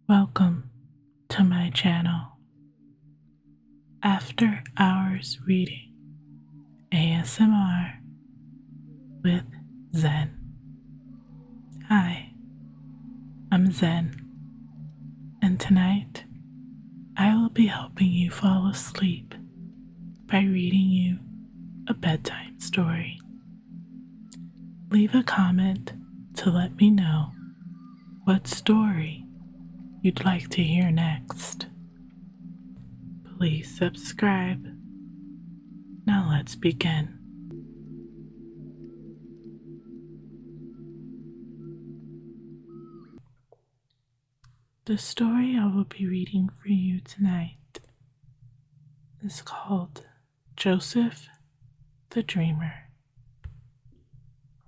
Welcome to my channel, After Hours Reading ASMR with Zen. Hi, I'm Zen, and tonight I will be helping you fall asleep by reading you a bedtime story. Leave a comment to let me know what story you'd like to hear next. Please subscribe. Now let's begin. The story I will be reading for you tonight is called Joseph the Dreamer,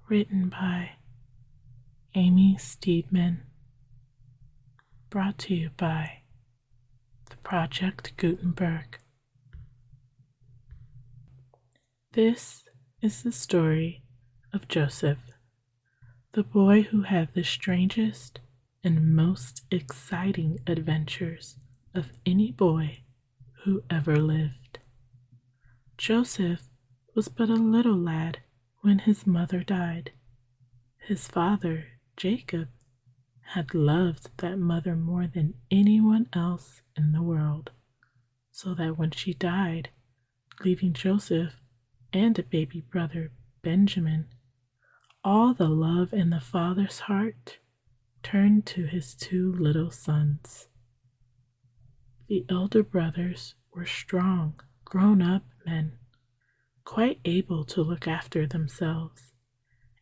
written by Amy Steedman, brought to you by the Project Gutenberg. This is the story of Joseph, the boy who had the strangest and most exciting adventures of any boy who ever lived. Joseph was but a little lad when his mother died. His father, Jacob, had loved that mother more than anyone else in the world, so that when she died, leaving Joseph and a baby brother, Benjamin, all the love in the father's heart turned to his two little sons. The elder brothers were strong, grown-up men, quite able to look after themselves,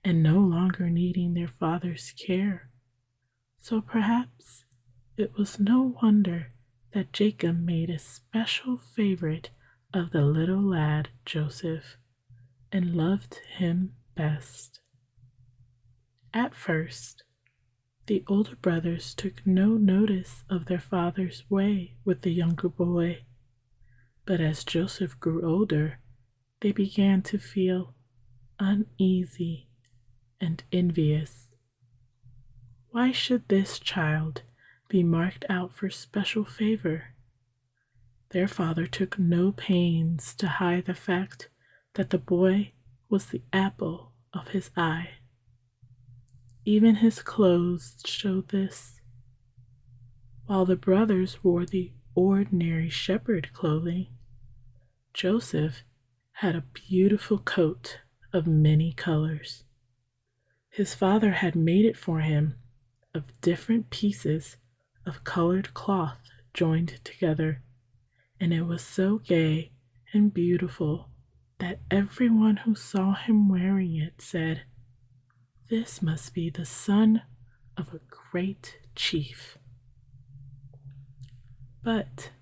and no longer needing their father's care. So perhaps it was no wonder that Jacob made a special favorite of the little lad Joseph and loved him best. At first, the older brothers took no notice of their father's way with the younger boy, but as Joseph grew older, they began to feel uneasy and envious. Why should this child be marked out for special favor? Their father took no pains to hide the fact that the boy was the apple of his eye. Even his clothes showed this. While the brothers wore the ordinary shepherd clothing, Joseph had a beautiful coat of many colors. His father had made it for him of different pieces of colored cloth joined together, and it was so gay and beautiful that everyone who saw him wearing it said, "This must be the son of a great chief." But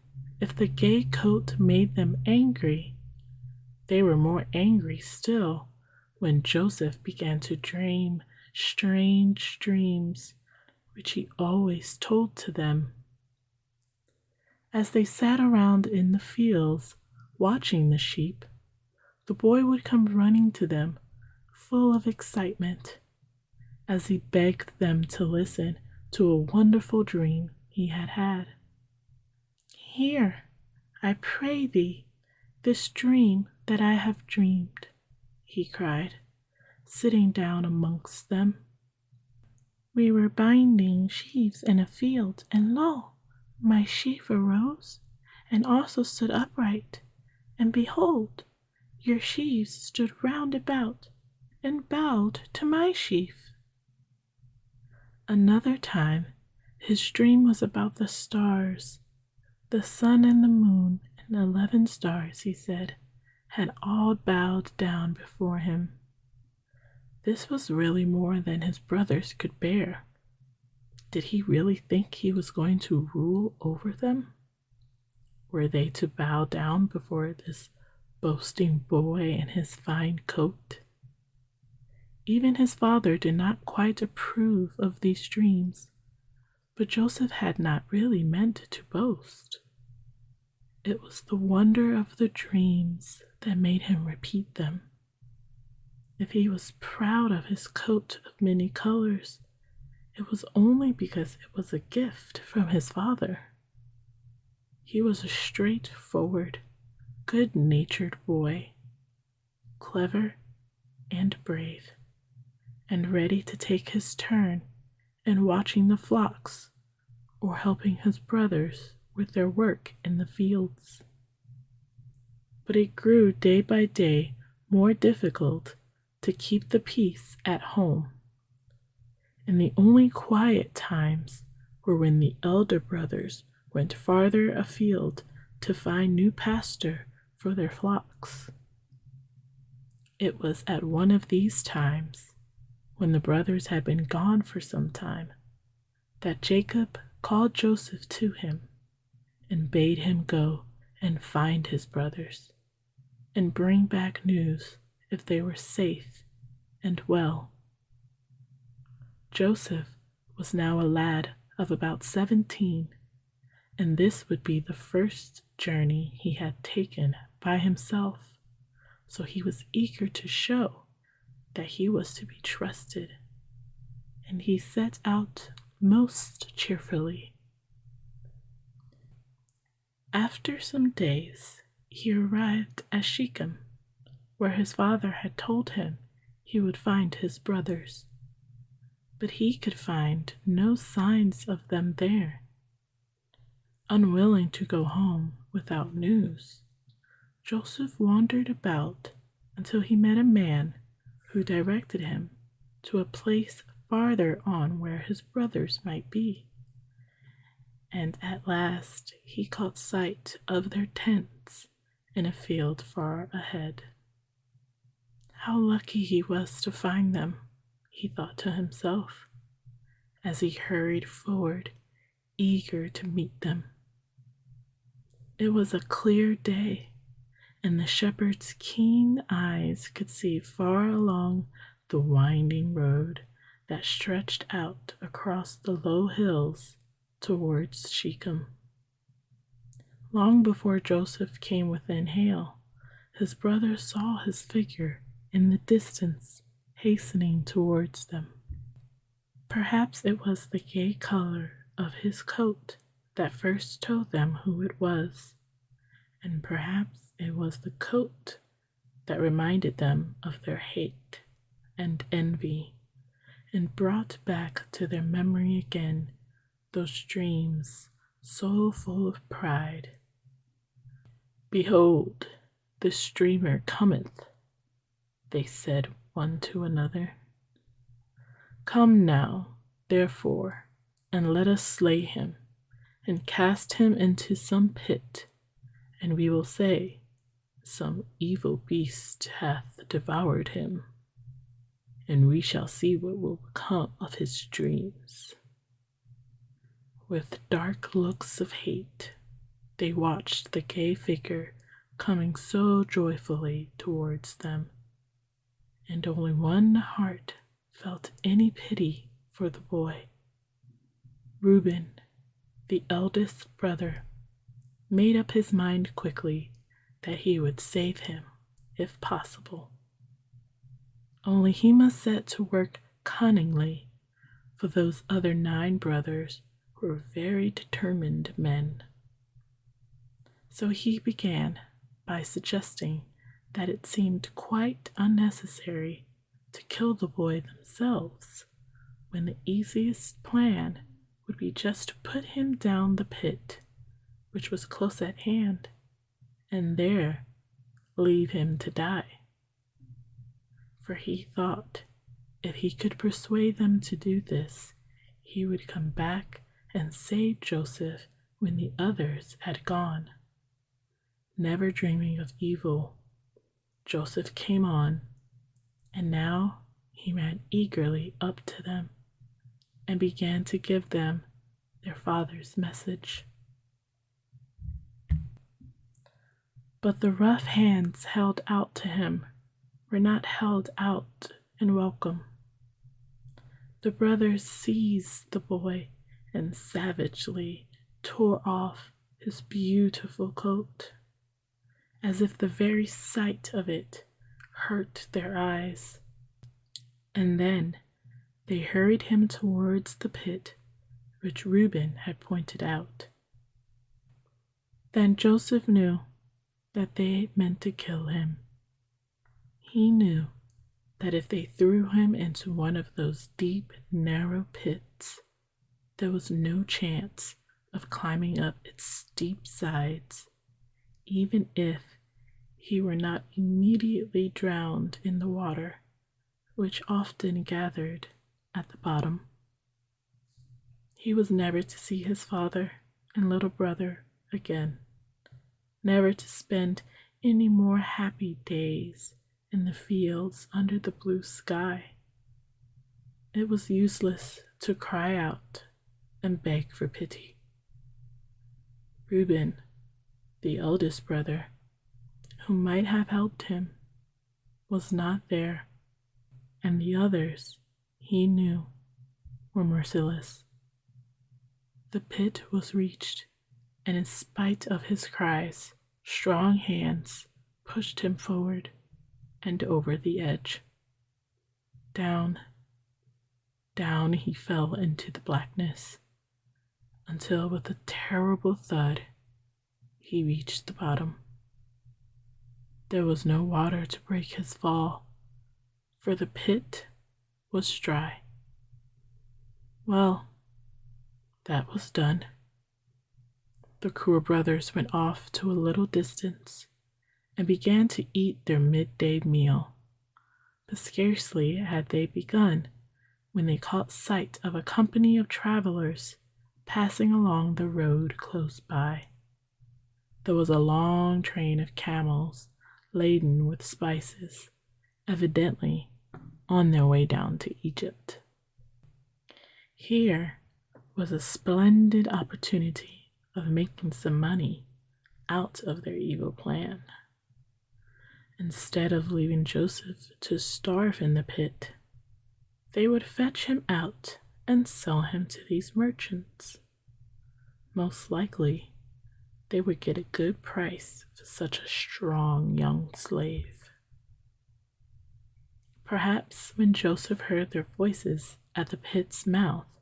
if the gay coat made them angry, they were more angry still when Joseph began to dream strange dreams, which he always told to them. As they sat around in the fields watching the sheep, the boy would come running to them, full of excitement, as he begged them to listen to a wonderful dream he had had. "Hear, I pray thee, this dream that I have dreamed," he cried, sitting down amongst them. "We were binding sheaves in a field, and lo, my sheaf arose and also stood upright, and behold, your sheaves stood round about and bowed to my sheaf." Another time, his dream was about the stars. The sun and the moon and 11 stars, he said, had all bowed down before him. This was really more than his brothers could bear. Did he really think he was going to rule over them? Were they to bow down before this boasting boy in his fine coat? Even his father did not quite approve of these dreams, but Joseph had not really meant to boast. It was the wonder of the dreams that made him repeat them. If he was proud of his coat of many colors it was only because it was a gift from his father. He was a straightforward, good-natured boy, clever and brave, and ready to take his turn in watching the flocks or helping his brothers with their work in the fields. But it grew day by day more difficult to keep the peace at home, and the only quiet times were when the elder brothers went farther afield to find new pasture for their flocks. It was at one of these times, when the brothers had been gone for some time, that Jacob called Joseph to him and bade him go and find his brothers and bring back news if they were safe and well. Joseph was now a lad of about 17, and this would be the first journey he had taken by himself, so he was eager to show that he was to be trusted, and he set out most cheerfully. After some days, he arrived at Shechem, where his father had told him he would find his brothers, but he could find no signs of them there. Unwilling to go home without news, Joseph wandered about until he met a man who directed him to a place farther on where his brothers might be. And at last he caught sight of their tents in a field far ahead. How lucky he was to find them, he thought to himself, as he hurried forward, eager to meet them. It was a clear day, and the shepherd's keen eyes could see far along the winding road that stretched out across the low hills towards Shechem. Long before Joseph came within hail, his brothers saw his figure in the distance hastening towards them. Perhaps it was the gay color of his coat that first told them who it was, and perhaps it was the coat that reminded them of their hate and envy and brought back to their memory again those dreams so full of pride. "Behold, the streamer cometh," they said one to another. "Come now, therefore, and let us slay him, and cast him into some pit, and we will say, Some evil beast hath devoured him, and we shall see what will become of his dreams." With dark looks of hate, they watched the gay figure coming so joyfully towards them, and only one heart felt any pity for the boy. Reuben, the eldest brother, made up his mind quickly that he would save him if possible. Only he must set to work cunningly, for those other 9 brothers were very determined men. So he began by suggesting that it seemed quite unnecessary to kill the boy themselves, when the easiest plan would be just to put him down the pit, which was close at hand, and there leave him to die. For he thought if he could persuade them to do this, he would come back and save Joseph when the others had gone. Never dreaming of evil, Joseph came on, and now he ran eagerly up to them and began to give them their father's message. But the rough hands held out to him were not held out in welcome. The brothers seized the boy and savagely tore off his beautiful coat, as if the very sight of it hurt their eyes. And then They hurried him towards the pit which Reuben had pointed out. Then Joseph knew that they meant to kill him. He knew that if they threw him into one of those deep, narrow pits, there was no chance of climbing up its steep sides, even if he were not immediately drowned in the water, which often gathered at the bottom. He was never to see his father and little brother again, never to spend any more happy days in the fields under the blue sky. It was useless to cry out and beg for pity. Reuben, the eldest brother, who might have helped him, was not there, and the others, he knew, were merciless. The pit was reached, and in spite of his cries, strong hands pushed him forward and over the edge. Down, down he fell into the blackness, until with a terrible thud, he reached the bottom. There was no water to break his fall, for the pit was dry. Well, that was done. The Kruger brothers went off to a little distance and began to eat their midday meal. But scarcely had they begun when they caught sight of a company of travelers passing along the road close by. There was a long train of camels laden with spices, evidently on their way down to Egypt. Here was a splendid opportunity of making some money out of their evil plan. Instead of leaving Joseph to starve in the pit, they would fetch him out and sell him to these merchants. Most likely, they would get a good price for such a strong young slave. Perhaps when Joseph heard their voices at the pit's mouth,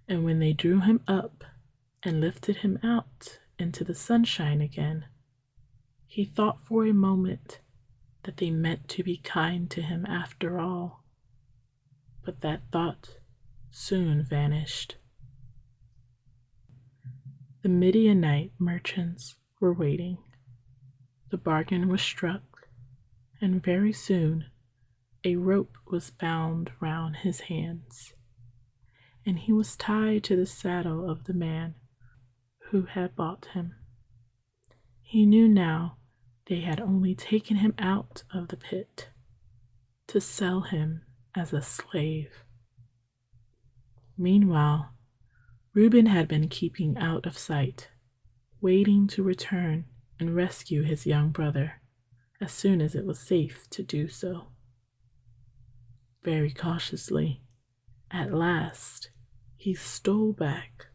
and when they drew him up and lifted him out into the sunshine again, he thought for a moment that they meant to be kind to him after all. But that thought soon vanished. The Midianite merchants were waiting. The bargain was struck, and very soon a rope was bound round his hands, and he was tied to the saddle of the man who had bought him. He knew now they had only taken him out of the pit to sell him as a slave. Meanwhile, Reuben had been keeping out of sight, waiting to return and rescue his young brother as soon as it was safe to do so. Very cautiously, at last, he stole back.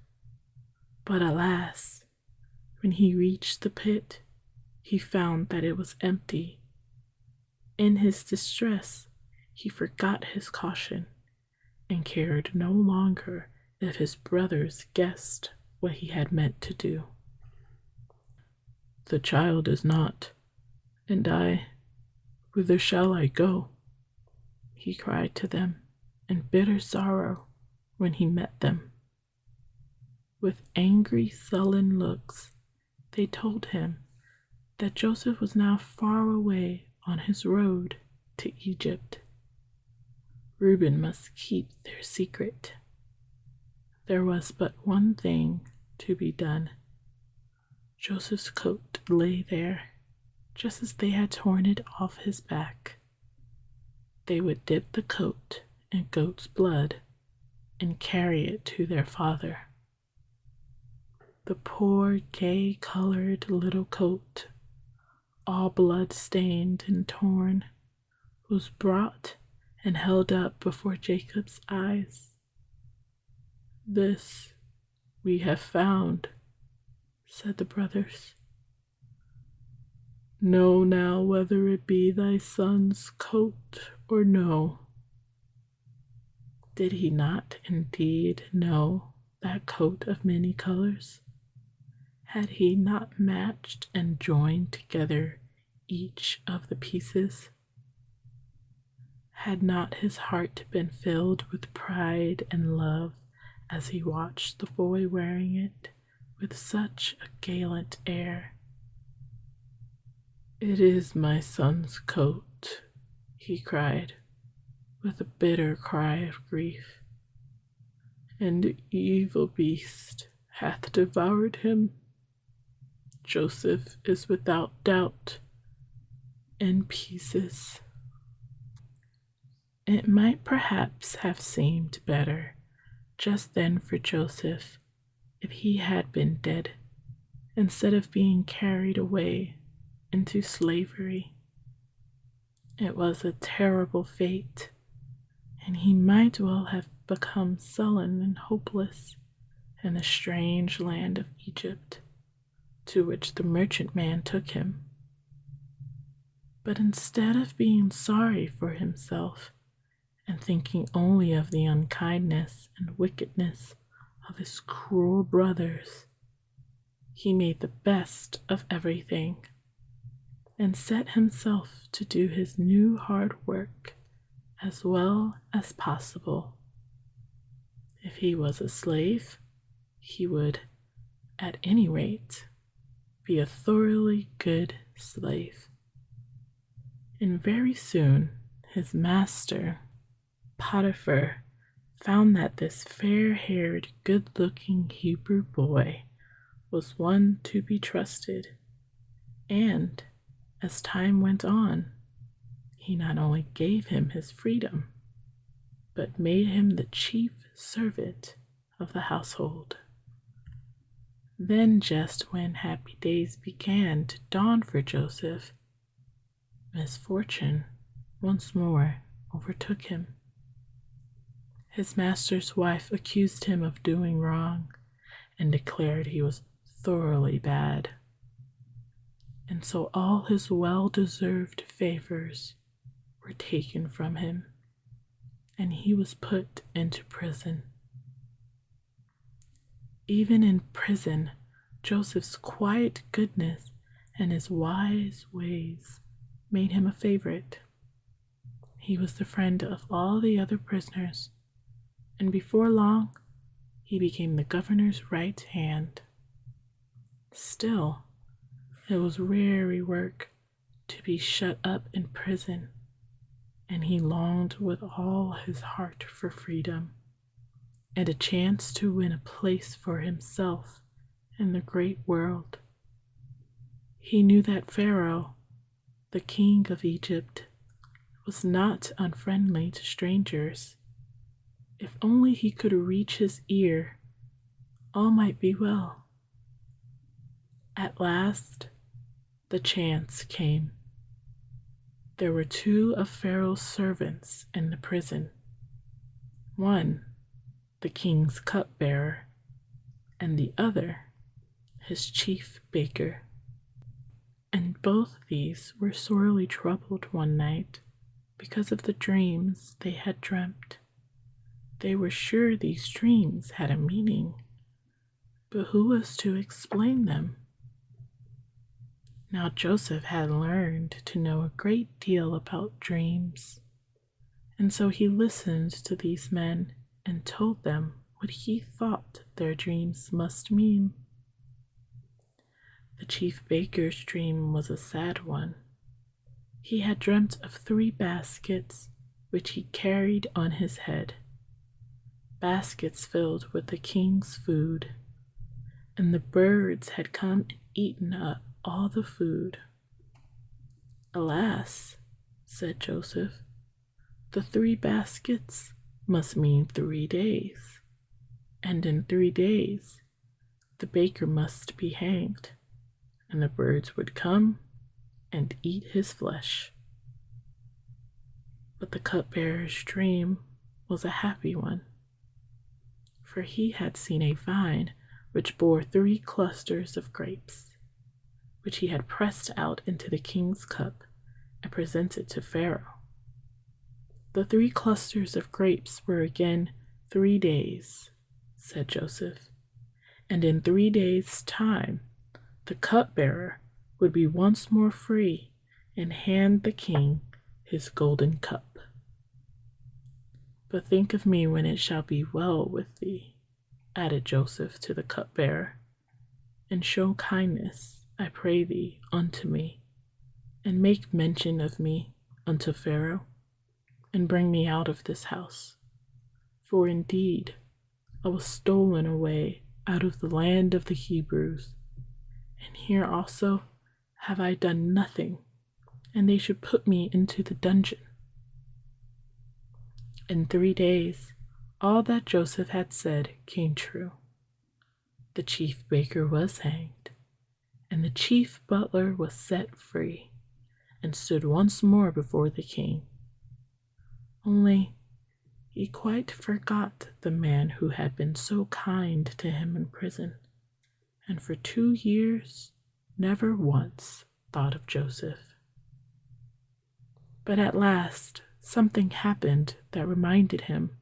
But alas, when he reached the pit, he found that it was empty. In his distress, he forgot his caution and cared no longer if his brothers guessed what he had meant to do. "The child is not, and whither shall I go?" he cried to them in bitter sorrow when he met them. With angry, sullen looks, they told him that Joseph was now far away on his road to Egypt. Reuben must keep their secret. There was but one thing to be done. Joseph's coat lay there, just as they had torn it off his back. They would dip the coat in goat's blood and carry it to their father. The poor gay-colored little coat, all blood-stained and torn, was brought and held up before Jacob's eyes. "This we have found," said the brothers. "Know now whether it be thy son's coat or no." Did he not indeed know that coat of many colors? Had he not matched and joined together each of the pieces? Had not his heart been filled with pride and love as he watched the boy wearing it with such a gallant air? "It is my son's coat," he cried, with a bitter cry of grief, "and the evil beast hath devoured him. Joseph is without doubt in pieces." It might perhaps have seemed better just then for Joseph if he had been dead instead of being carried away into slavery. It was a terrible fate, and he might well have become sullen and hopeless in the strange land of Egypt, to which the merchantman took him. But instead of being sorry for himself and thinking only of the unkindness and wickedness of his cruel brothers, he made the best of everything and set himself to do his new hard work as well as possible. If he was a slave, he would, at any rate, be a thoroughly good slave. And very soon his master, Potiphar, found that this fair-haired, good-looking Hebrew boy was one to be trusted, and as time went on, he not only gave him his freedom, but made him the chief servant of the household. Then, just when happy days began to dawn for Joseph, misfortune once more overtook him. His master's wife accused him of doing wrong and declared he was thoroughly bad. And so all his well-deserved favors were taken from him, and he was put into prison. Even in prison, Joseph's quiet goodness and his wise ways made him a favorite. He was the friend of all the other prisoners, and before long, he became the governor's right hand. Still, it was weary work to be shut up in prison, and he longed with all his heart for freedom and a chance to win a place for himself in the great world. He knew that Pharaoh, the king of Egypt, was not unfriendly to strangers. If only he could reach his ear, all might be well. At last, the chance came. There were two of Pharaoh's servants in the prison. One, the king's cupbearer, and the other, his chief baker. And both these were sorely troubled one night because of the dreams they had dreamt. They were sure these dreams had a meaning, but who was to explain them? Now Joseph had learned to know a great deal about dreams, and so he listened to these men and told them what he thought their dreams must mean. The chief baker's dream was a sad one. He had dreamt of 3 baskets which he carried on his head, baskets filled with the king's food, and the birds had come and eaten up all the food. "Alas," said Joseph, "the 3 baskets must mean 3 days, and in 3 days the baker must be hanged, and the birds would come and eat his flesh." But the cupbearer's dream was a happy one, for he had seen a vine which bore 3 clusters of grapes, which he had pressed out into the king's cup and presented to Pharaoh. The 3 clusters of grapes were again 3 days, said Joseph, and in 3 days' time the cupbearer would be once more free and hand the king his golden cup. But think of me when it shall be well with thee, added Joseph to the cupbearer, and show kindness, I pray thee, unto me, and make mention of me unto Pharaoh, and bring me out of this house. For indeed I was stolen away out of the land of the Hebrews, and here also have I done nothing, and they should put me into the dungeon. In 3 days all that Joseph had said came true. The chief baker was hanged, and the chief butler was set free, and stood once more before the king. Only he quite forgot the man who had been so kind to him in prison, and for 2 years never once thought of Joseph. But at last something happened that reminded him.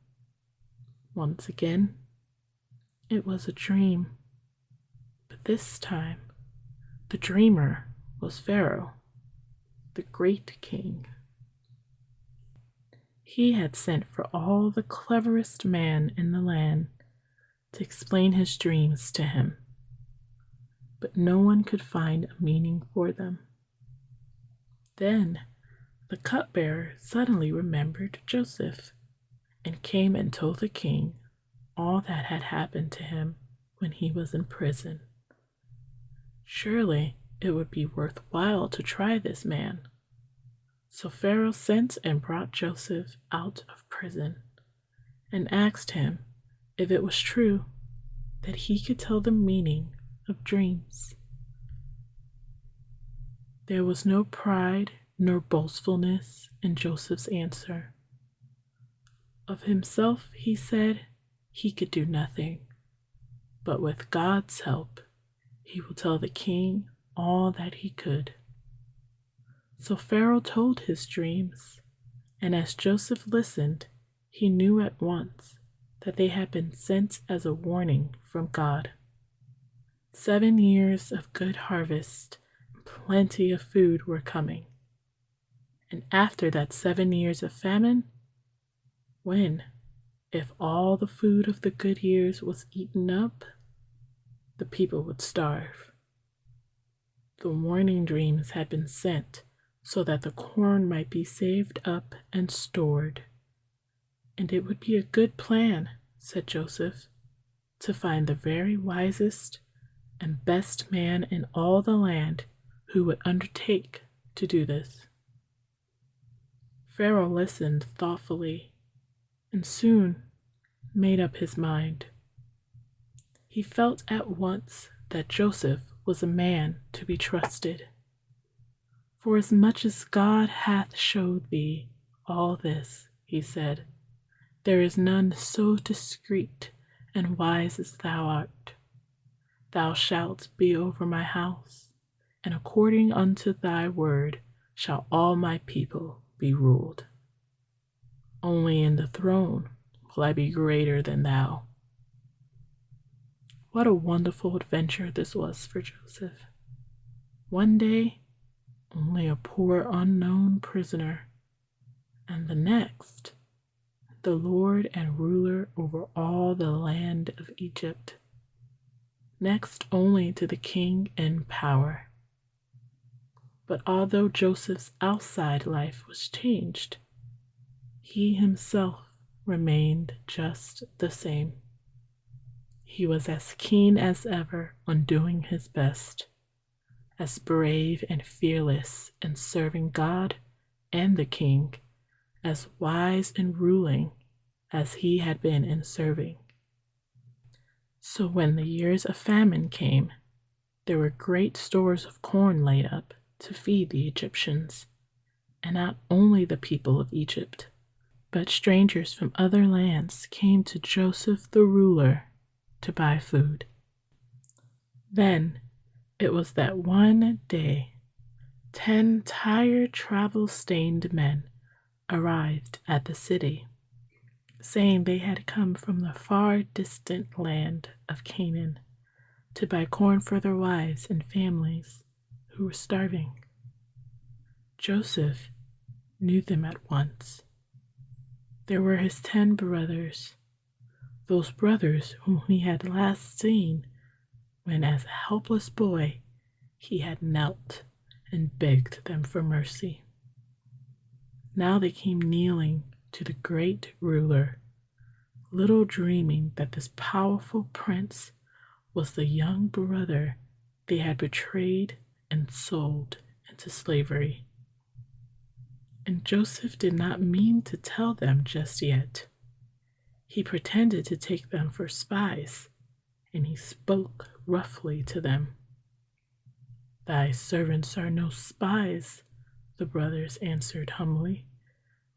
Once again, it was a dream, but this time the dreamer was Pharaoh, the great king. He had sent for all the cleverest man in the land to explain his dreams to him, but no one could find a meaning for them. Then the cupbearer suddenly remembered Joseph, and came and told the king all that had happened to him when he was in prison. Surely it would be worth while to try this man. So Pharaoh sent and brought Joseph out of prison, and asked him if it was true that he could tell the meaning of dreams. There was no pride nor boastfulness in Joseph's answer. Of himself, he said, he could do nothing, but with God's help, he will tell the king all that he could. So Pharaoh told his dreams, and as Joseph listened, he knew at once that they had been sent as a warning from God. 7 years of good harvest and plenty of food were coming. And after that 7 years of famine, when, if all the food of the good years was eaten up, the people would starve. The warning dreams had been sent so that the corn might be saved up and stored. And it would be a good plan, said Joseph, to find the very wisest and best man in all the land who would undertake to do this. Pharaoh listened thoughtfully and soon made up his mind. He felt at once that Joseph was a man to be trusted. For as much as God hath showed thee all this, he said, there is none so discreet and wise as thou art. Thou shalt be over my house, and according unto thy word shall all my people be ruled. Only in the throne will I be greater than thou. What a wonderful adventure this was for Joseph. One day, only a poor unknown prisoner, and the next, the Lord and ruler over all the land of Egypt, next only to the king in power. But although Joseph's outside life was changed, he himself remained just the same. He was as keen as ever on doing his best, as brave and fearless in serving God and the king, as wise in ruling as he had been in serving. So when the years of famine came, there were great stores of corn laid up to feed the Egyptians, and not only the people of Egypt, but strangers from other lands came to Joseph the ruler to buy food. Then it was that one day 10 tired, travel-stained men arrived at the city, saying they had come from the far distant land of Canaan to buy corn for their wives and families who were starving. Joseph knew them at once. There were his 10 brothers, those brothers whom he had last seen when, as a helpless boy, he had knelt and begged them for mercy. Now they came kneeling to the great ruler, little dreaming that this powerful prince was the young brother they had betrayed and sold into slavery. And Joseph did not mean to tell them just yet. He pretended to take them for spies, and he spoke roughly to them. "Thy servants are no spies," the brothers answered humbly.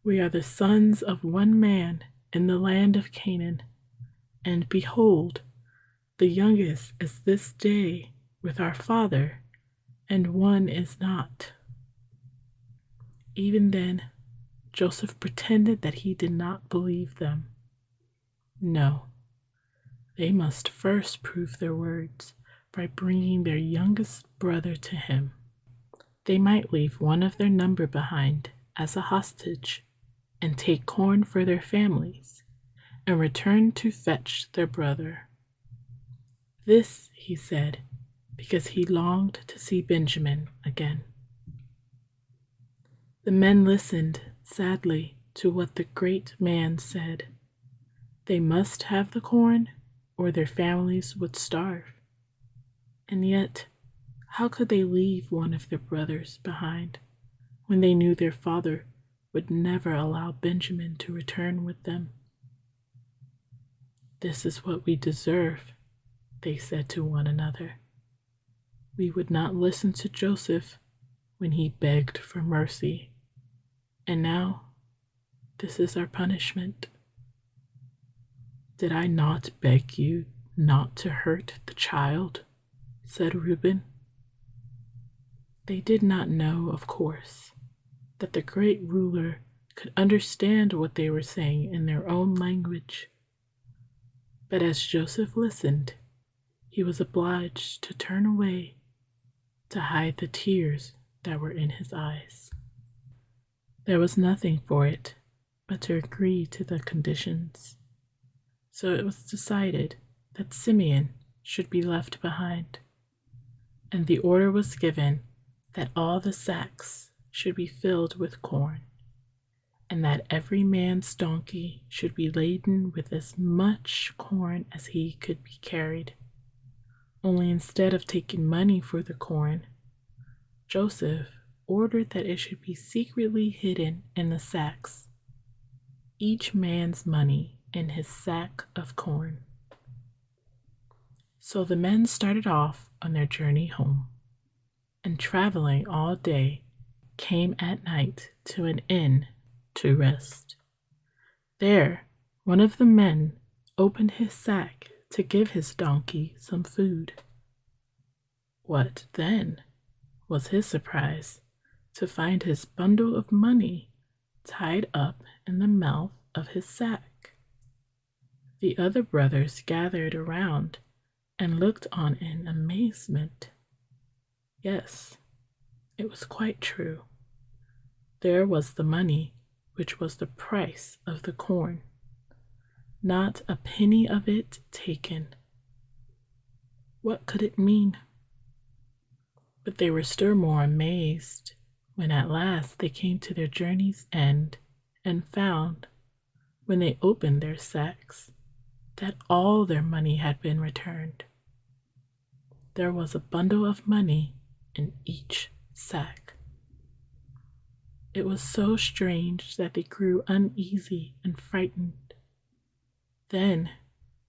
"We are the sons of one man in the land of Canaan, and behold, the youngest is this day with our father, and one is not." Even then, Joseph pretended that he did not believe them. No, they must first prove their words by bringing their youngest brother to him. They might leave one of their number behind as a hostage and take corn for their families and return to fetch their brother. This, he said, because he longed to see Benjamin again. The men listened sadly to what the great man said. They must have the corn, or their families would starve. And yet, how could they leave one of their brothers behind when they knew their father would never allow Benjamin to return with them? "This is what we deserve," they said to one another. "We would not listen to Joseph when he begged for mercy. And now, this is our punishment." "Did I not beg you not to hurt the child?" said Reuben. They did not know, of course, that the great ruler could understand what they were saying in their own language. But as Joseph listened, he was obliged to turn away to hide the tears that were in his eyes. There was nothing for it but to agree to the conditions. So it was decided that Simeon should be left behind, and the order was given that all the sacks should be filled with corn, and that every man's donkey should be laden with as much corn as he could be carried. Only instead of taking money for the corn, Joseph ordered that it should be secretly hidden in the sacks, each man's money in his sack of corn. So the men started off on their journey home, and traveling all day, came at night to an inn to rest. There, one of the men opened his sack to give his donkey some food. What then was his surprise to find his bundle of money tied up in the mouth of his sack. The other brothers gathered around and looked on in amazement. Yes, it was quite true. There was the money, which was the price of the corn. Not a penny of it taken. What could it mean? But they were still more amazed when at last they came to their journey's end and found, when they opened their sacks, that all their money had been returned. There was a bundle of money in each sack. It was so strange that they grew uneasy and frightened. Then,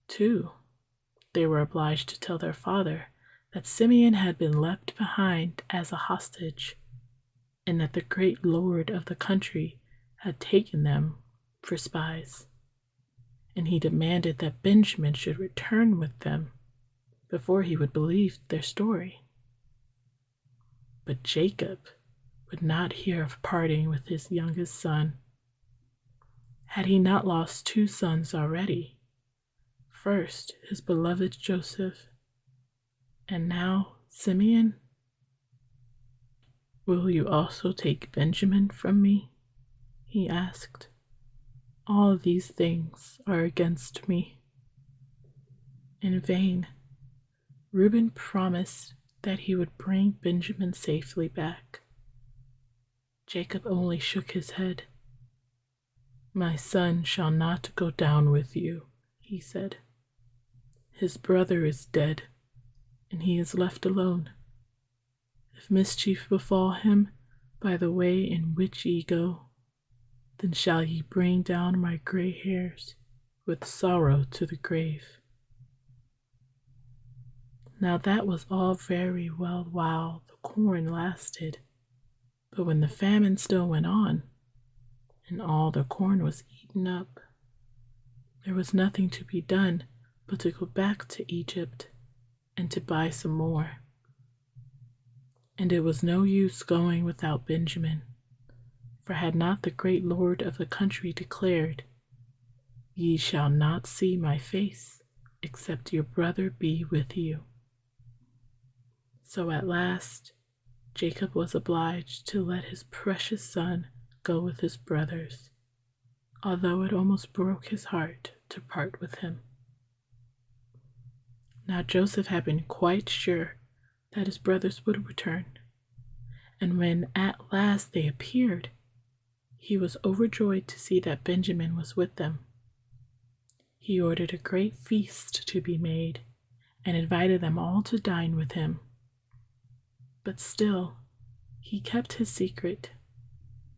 too, they were obliged to tell their father that Simeon had been left behind as a hostage, and that the great lord of the country had taken them for spies, and he demanded that Benjamin should return with them before he would believe their story. But Jacob would not hear of parting with his youngest son, Had he not lost two sons already? First, his beloved Joseph, and now Simeon? Will you also take Benjamin from me? He asked. All these things are against me. In vain, Reuben promised that he would bring Benjamin safely back. Jacob only shook his head. My son shall not go down with you, he said. His brother is dead, and he is left alone. If mischief befall him by the way in which ye go, then shall ye bring down my gray hairs with sorrow to the grave. Now that was all very well while the corn lasted, but when the famine still went on, and all the corn was eaten up, there was nothing to be done but to go back to Egypt and to buy some more. And it was no use going without Benjamin, for had not the great lord of the country declared, Ye shall not see my face, except your brother be with you. So at last Jacob was obliged to let his precious son go with his brothers, although it almost broke his heart to part with him. Now Joseph had been quite sure that his brothers would return, and when at last they appeared, he was overjoyed to see that Benjamin was with them. He ordered a great feast to be made and invited them all to dine with him. But still, he kept his secret,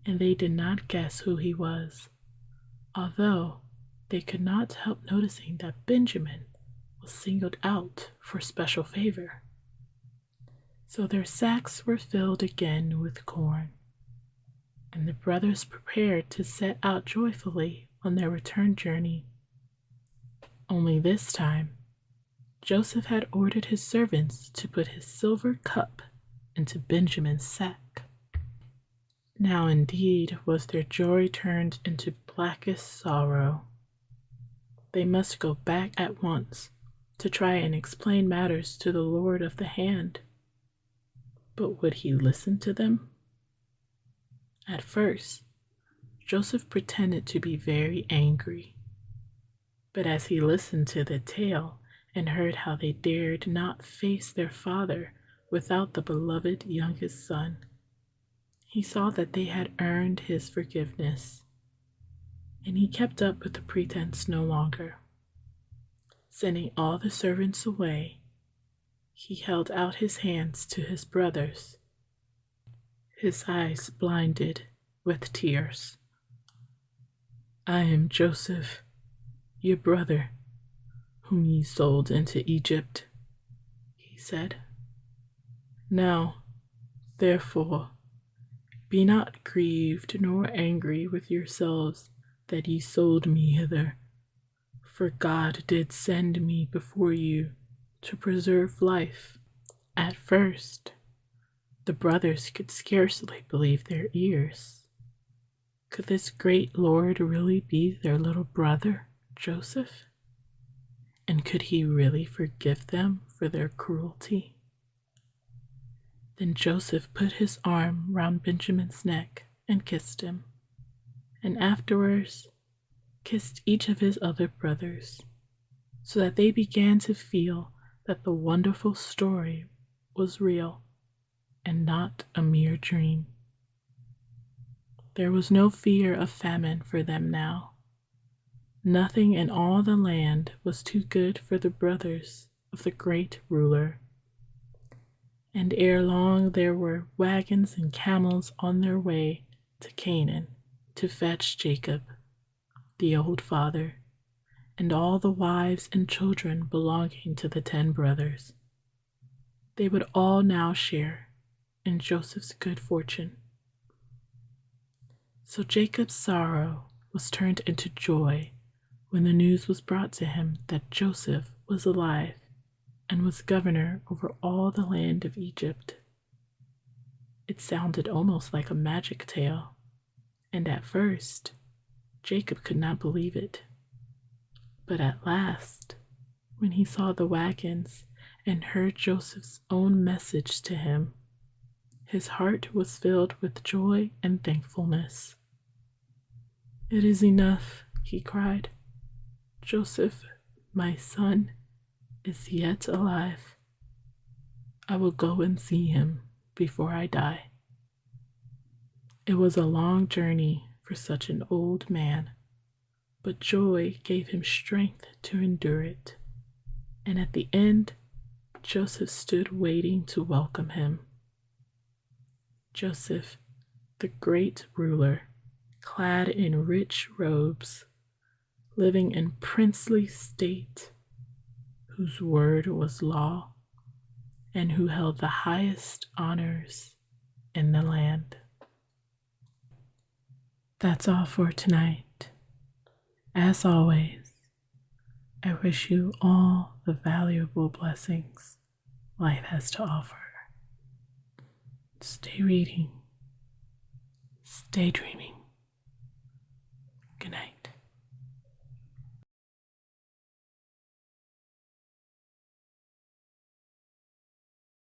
and they did not guess who he was, although they could not help noticing that Benjamin was singled out for special favor. So their sacks were filled again with corn, and the brothers prepared to set out joyfully on their return journey. Only this time, Joseph had ordered his servants to put his silver cup into Benjamin's sack. Now indeed was their joy turned into blackest sorrow. They must go back at once to try and explain matters to the lord of the hand. But would he listen to them? At first, Joseph pretended to be very angry. But as he listened to the tale and heard how they dared not face their father without the beloved youngest son, he saw that they had earned his forgiveness, and he kept up with the pretense no longer. Sending all the servants away, he held out his hands to his brothers, his eyes blinded with tears. I am Joseph, your brother, whom ye sold into Egypt, he said. Now, therefore, be not grieved nor angry with yourselves that ye sold me hither, for God did send me before you to preserve life. At first, the brothers could scarcely believe their ears. Could this great Lord really be their little brother, Joseph? And could he really forgive them for their cruelty? Then Joseph put his arm round Benjamin's neck and kissed him, and afterwards kissed each of his other brothers, so that they began to feel that the wonderful story was real and not a mere dream. There was no fear of famine for them now. Nothing in all the land was too good for the brothers of the great ruler. And ere long there were wagons and camels on their way to Canaan to fetch Jacob, the old father, and all the wives and children belonging to the 10 brothers. They would all now share in Joseph's good fortune. So Jacob's sorrow was turned into joy when the news was brought to him that Joseph was alive and was governor over all the land of Egypt. It sounded almost like a magic tale, and at first Jacob could not believe it. But at last, when he saw the wagons and heard Joseph's own message to him, his heart was filled with joy and thankfulness. "It is enough," he cried. "Joseph, my son, is yet alive. I will go and see him before I die." It was a long journey for such an old man, but joy gave him strength to endure it. And at the end, Joseph stood waiting to welcome him. Joseph, the great ruler, clad in rich robes, living in princely state, whose word was law, and who held the highest honors in the land. That's all for tonight. As always, I wish you all the valuable blessings life has to offer. Stay reading. Stay dreaming. Good night.